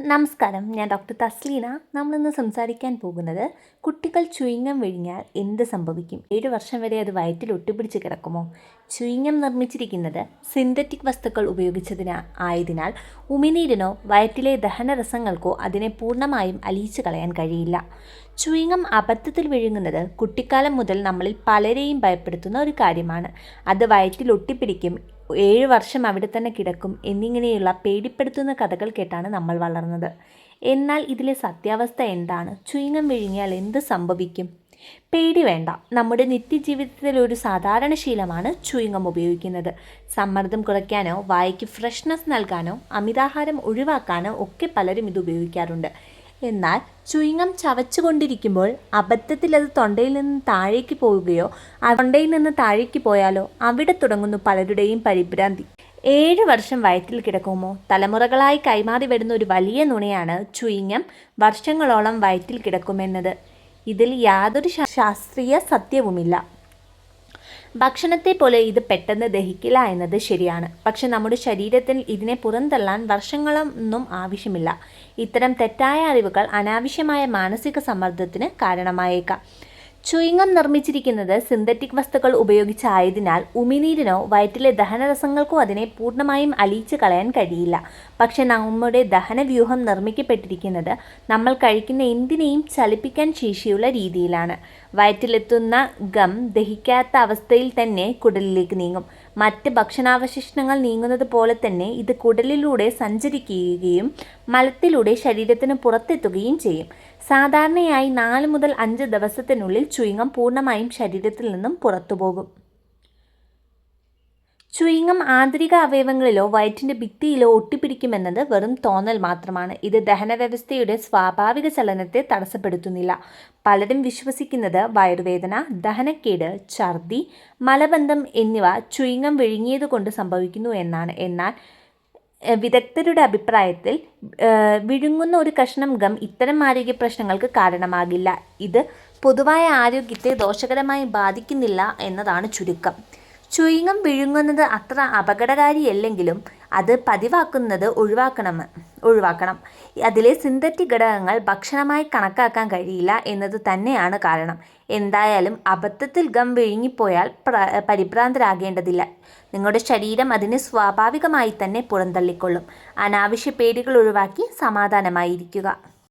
നമസ്കാരം, ഞാൻ ഡോക്ടർ തസ്ലീന. നമ്മളിന്ന് സംസാരിക്കാൻ പോകുന്നത് കുട്ടികൾ ച്യൂയിങ്ങം വിഴുങ്ങിയാൽ എന്ത് സംഭവിക്കും? 7 വർഷം വരെ അത് വയറ്റിൽ ഒട്ടിപ്പിടിച്ച് കിടക്കുമോ? ച്യൂയിങ്ങം നിർമ്മിച്ചിരിക്കുന്നത് സിന്തറ്റിക് വസ്തുക്കൾ ആയതിനാൽ ഉമിനീരിനോ വയറ്റിലെ ദഹനരസങ്ങൾക്കോ അതിനെ പൂർണ്ണമായും അലിയിച്ചു കളയാൻ കഴിയില്ല. ച്യൂയിങ്ങം അബദ്ധത്തിൽ വിഴുങ്ങുന്നത് കുട്ടിക്കാലം മുതൽ നമ്മളിൽ പലരെയും ഭയപ്പെടുത്തുന്ന ഒരു കാര്യമാണ്. അത് വയറ്റിൽ ഒട്ടിപ്പിടിക്കും, 7 വർഷം അവിടെ തന്നെ കിടക്കും എന്നിങ്ങനെയുള്ള പേടിപ്പെടുത്തുന്ന കഥകൾ കേട്ടാണ് നമ്മൾ വളർന്നത്. എന്നാൽ ഇതിലെ സത്യാവസ്ഥ എന്താണ്? ച്യൂയിങ്ങം വിഴുങ്ങിയാൽ എന്ത് സംഭവിക്കും? പേടി വേണ്ട. നമ്മുടെ നിത്യജീവിതത്തിൽ ഒരു സാധാരണ ശീലമാണ് ച്യൂയിങ്ങം ഉപയോഗിക്കുന്നത്. സമ്മർദ്ദം കുറയ്ക്കാനോ വായ്ക്ക് ഫ്രഷ്നെസ് നൽകാനോ അമിതാഹാരം ഒഴിവാക്കാനോ ഒക്കെ പലരും ഇത് ഉപയോഗിക്കാറുണ്ട്. എന്നാൽ ച്യൂയിങ്ങം ചവച്ചുകൊണ്ടിരിക്കുമ്പോൾ അബദ്ധത്തിൽ അത് തൊണ്ടയിൽ നിന്ന് താഴേക്ക് പോവുകയോ തൊണ്ടയിൽ നിന്ന് താഴേക്ക് പോയാലോ അവിടെ തുടങ്ങുന്നു പലരുടെയും പരിഭ്രാന്തി. 7 വർഷം വയറ്റിൽ കിടക്കുമോ? തലമുറകളായി കൈമാറി വരുന്ന ഒരു വലിയ നുണയാണ് ച്യൂയിങ്ങം വർഷങ്ങളോളം വയറ്റിൽ കിടക്കുമെന്നത്. ഇതിൽ യാതൊരു ശാസ്ത്രീയ സത്യവുമില്ല. ഭക്ഷണത്തെ പോലെ ഇത് പെട്ടെന്ന് ദഹിക്കില്ല എന്നത് ശരിയാണ്. പക്ഷെ നമ്മുടെ ശരീരത്തിൽ ഇതിനെ പുറന്തള്ളാൻ വർഷങ്ങളൊന്നും ആവശ്യമില്ല. ഇത്തരം തെറ്റായ അറിവുകൾ അനാവശ്യമായ മാനസിക സമ്മർദ്ദത്തിന് കാരണമായേക്കാം. ച്യൂയിങ്ങം നിർമ്മിച്ചിരിക്കുന്നത് സിന്തറ്റിക് വസ്തുക്കൾ ഉപയോഗിച്ചായതിനാൽ ഉമിനീരിനോ വയറ്റിലെ ദഹനരസങ്ങൾക്കോ അതിനെ പൂർണ്ണമായും അലിയിച്ച് കളയാൻ കഴിയില്ല. പക്ഷെ നമ്മുടെ ദഹനവ്യൂഹം നിർമ്മിക്കപ്പെട്ടിരിക്കുന്നത് നമ്മൾ കഴിക്കുന്ന എന്തിനേയും ചലിപ്പിക്കാൻ ശേഷിയുള്ള രീതിയിലാണ്. വയറ്റിലെത്തുന്ന ഗം ദഹിക്കാത്ത അവസ്ഥയിൽ തന്നെ കുടലിലേക്ക് നീങ്ങും. മറ്റ് ഭക്ഷണാവശിഷ്ടങ്ങൾ നീങ്ങുന്നത് പോലെ തന്നെ ഇത് കുടലിലൂടെ സഞ്ചരിക്കുകയും മലത്തിലൂടെ ശരീരത്തിന് പുറത്തെത്തുകയും ചെയ്യും. സാധാരണയായി 4 മുതൽ 5 ദിവസത്തിനുള്ളിൽ ച്യൂയിങ്ങം പൂർണ്ണമായും ശരീരത്തിൽ നിന്നും പുറത്തുപോകും. ച്യൂയിങ്ങം ആന്തരിക അവയവങ്ങളിലോ വയറ്റിൻ്റെ ഭിത്തിയിലോ ഒട്ടിപ്പിടിക്കുമെന്നത് വെറും തോന്നൽ മാത്രമാണ്. ഇത് ദഹനവ്യവസ്ഥയുടെ സ്വാഭാവിക ചലനത്തെ തടസ്സപ്പെടുത്തുന്നില്ല. പലരും വിശ്വസിക്കുന്നത് വയറുവേദന, ദഹനക്കേട്, ഛർദി, മലബന്ധം എന്നിവ ച്യൂയിങ്ങം വിഴുങ്ങിയതുകൊണ്ട് സംഭവിക്കുന്നു എന്നാണ്. എന്നാൽ വിദഗ്ധരുടെ അഭിപ്രായത്തിൽ വിഴുങ്ങുന്ന ഒരു കഷ്ണം ഗം ഇത്തരം ആരോഗ്യ പ്രശ്നങ്ങൾക്ക് കാരണമാകില്ല. ഇത് പൊതുവായ ആരോഗ്യത്തെ ദോഷകരമായി ബാധിക്കുന്നില്ല എന്നതാണ് ചുരുക്കം. ച്യൂയിങ്ങം വിഴുങ്ങുന്നത് അത്ര അപകടകാരിയല്ലെങ്കിലും അത് പതിവാക്കുന്നത് ഒഴിവാക്കണം. അതിലെ സിന്തറ്റിക് ഘടകങ്ങൾ ഭക്ഷണമായി കണക്കാക്കാൻ കഴിയില്ല എന്നത് തന്നെയാണ് കാരണം. എന്തായാലും അബദ്ധത്തിൽ ഗം വിഴുങ്ങിപ്പോയാൽ പരിഭ്രാന്തരാകേണ്ടതില്ല. നിങ്ങളുടെ ശരീരം അതിനെ സ്വാഭാവികമായി തന്നെ പുറന്തള്ളിക്കൊള്ളും. അനാവശ്യ പേടികൾ ഒഴിവാക്കി സമാധാനമായിരിക്കുക.